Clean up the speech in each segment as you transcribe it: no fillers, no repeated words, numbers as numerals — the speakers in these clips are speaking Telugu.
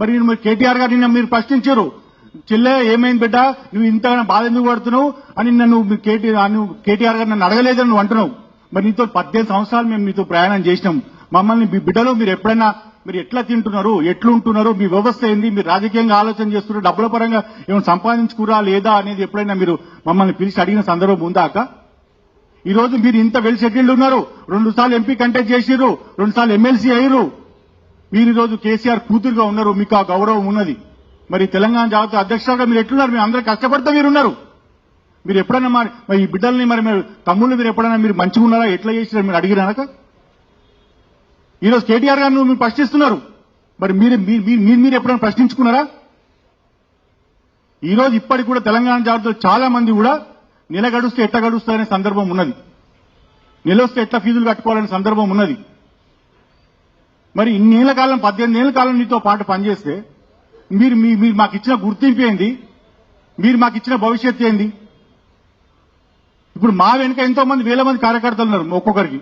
మరి మీరు కేటీఆర్ గారు నిన్న మీరు ప్రశ్నించారు, చెల్లె ఏమైంది బిడ్డ నువ్వు ఇంత బాధ ఎందుకు పడుతున్నావు అని నన్ను కేటీఆర్ గారు నన్ను అడగలేదని నువ్వు అంటున్నావు. మరి నీతో 18 సంవత్సరాలు మేము నీతో ప్రయాణం చేసినాం. మమ్మల్ని మీ బిడ్డలు మీరు ఎప్పుడైనా మీరు ఎట్లా తింటున్నారు, ఎట్లుంటున్నారు, మీ వ్యవస్థ ఏంది, మీరు రాజకీయంగా ఆలోచన చేస్తున్నారు, డబ్బుల పరంగా ఏమైనా సంపాదించుకురా లేదా అనేది ఎప్పుడైనా మీరు మమ్మల్ని పిలిచి అడిగిన సందర్భం ఉందా అక్క? ఈ రోజు మీరు ఇంత వెల్ సెటిల్డ్ ఉన్నారు, 2 సార్లు ఎంపీ కంటెస్ట్ చేసిర్రు, 2 సార్లు ఎమ్మెల్సీ అయ్యారు. మీరు ఈ రోజు కేసీఆర్ కూతురుగా ఉన్నారు, మీకు ఆ గౌరవం ఉన్నది. మరి తెలంగాణ జాతీయ అధ్యక్షులుగా మీరు ఎట్లున్నారు? మీరు అందరూ కష్టపడితే మీరున్నారు. మీరు ఎప్పుడైనా మరి ఈ బిడ్డల్ని మరి తమ్ముళ్ళు మీరు ఎప్పుడైనా మీరు మంచిగా ఉన్నారా, ఎట్లా చేసినారు మీరు అడిగినాక? ఈరోజు కేటీఆర్ గారిని మీరు ప్రశ్నిస్తున్నారు. మరి మీరు ఎప్పుడైనా ప్రశ్నించుకున్నారా? ఈ రోజు ఇప్పటికి కూడా తెలంగాణ జాతీయులు చాలా మంది కూడా నెల గడుస్తే ఎట్లా గడుస్తాయనే సందర్భం ఉన్నది, నెల వస్తే ఎట్లా ఫీజులు కట్టుకోవాలనే సందర్భం ఉన్నది. మరి ఇన్నేళ్ల కాలం 18 ఏళ్ల కాలం నీతో పాటు పనిచేస్తే మీరు మాకు ఇచ్చిన గుర్తింపు ఏంది, మీరు మాకు ఇచ్చిన భవిష్యత్తు ఏంది? ఇప్పుడు మా వెనుక ఎంతో మంది వేల మంది కార్యకర్తలు ఉన్నారు. ఒక్కొక్కరికి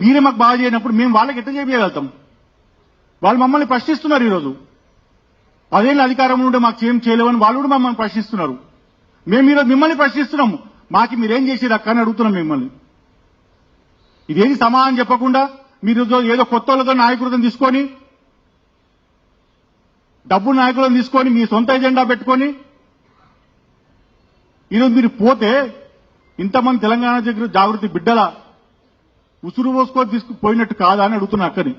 మీరే మాకు బాగా చేయనప్పుడు మేము వాళ్ళకి ఎట్లా చేయగలుగుతాం? వాళ్ళు మమ్మల్ని ప్రశ్నిస్తున్నారు. ఈరోజు 10 ఏళ్ళ అధికారంలో ఉంటే మాకు ఏం చేయలేవని వాళ్ళు కూడా మమ్మల్ని ప్రశ్నిస్తున్నారు. మేము ఈరోజు మిమ్మల్ని ప్రశ్నిస్తున్నాము, మాకు మీరేం చేసేది అక్క అని అడుగుతున్నాం మిమ్మల్ని. ఇదేది సమాధానం చెప్పకుండా మీరు ఏదో కొత్త వాళ్ళతో నాయకులను తీసుకొని, డబ్బు నాయకులను తీసుకొని మీ సొంత ఎజెండా పెట్టుకొని ఈరోజు మీరు పోతే ఇంతమంది తెలంగాణ జాగృతి బిడ్డల ఉసురు పోసుకొని తీసుకుపోయినట్టు కాదా అని అడుగుతున్నా అక్కని.